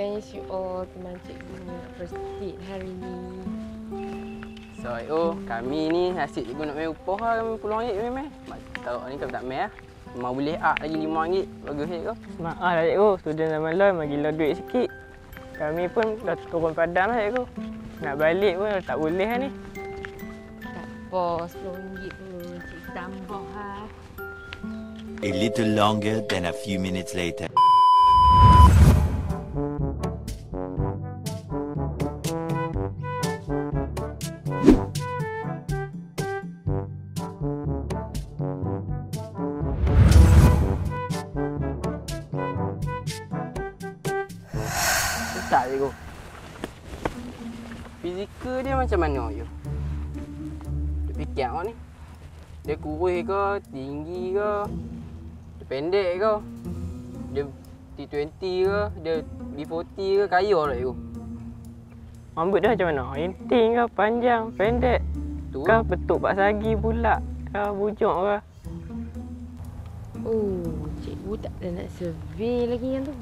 Bukannya you all teman cikgu nak first date hari ni. So, kami ni asyik cikgu nak main upah lah, kami RM10 main. Mak tahu ni kami tak main lah. Mau boleh lagi RM5. Bagus cikgu. Maaf lah cikgu, student zaman lain bagi lah duit sikit. Kami pun dah turun padang lah cikgu. Nak balik pun tak boleh lah ni. Tak apa, RM10 pun cikgu tambah lah. A little longer than a few minutes later. Tak cikgu. Fizikal dia macam mana je? Dia fikir awak ni. Dia kurus ke, tinggi ke, dia pendek ke, dia T20 ke, dia B40 ke, kaya lah cikgu. Rambut dia macam mana? Inting ke, panjang, pendek? Tu Kah bentuk pak sagi, bulat ke, bujuk ke? Oh, cikgu tak ada nak survey lagi yang tu.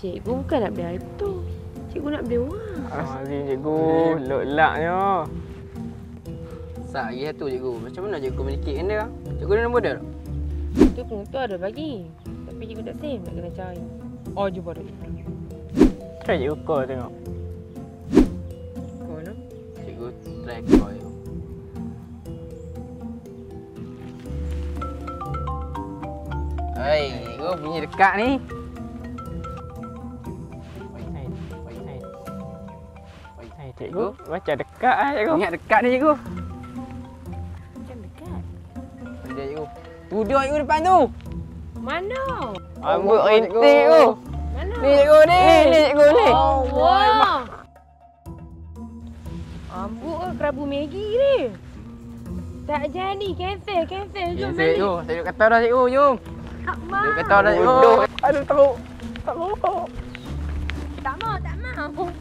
Cikgu bukan nak beli air tu. Cikgu nak beli wang. Azim cikgu, lok-laknya. Sak lagi satu cikgu. Macam mana cikgu communicate dengan dia? Cikgu ada nombor dia tak? Tu pengutua ada bagi. Tapi cikgu tak save, nak kena cari. Oh, jumpa dia. Try cikgu call tengok. Kau nak? Cikgu try call cikgu. Hai, cikgu bunyi dekat ni. Cikgu, macam dekat lah cikgu. Ingat dekat ni cikgu. Macam dekat. Ada cikgu. Duduk cikgu depan tu. Mana? Rambut rintik cikgu. cikgu. Mana? Ni cikgu ni. Ni cikgu ni. Wah. Rambut ke kerabu Maggi ni? Tak jadi, cancel. Jom Cancel balik. cikgu. Saya duduk kata dah cikgu, jom. Tak mau. Duduk kata dah cikgu. Aduh, teruk. Tak mau. Tak mau.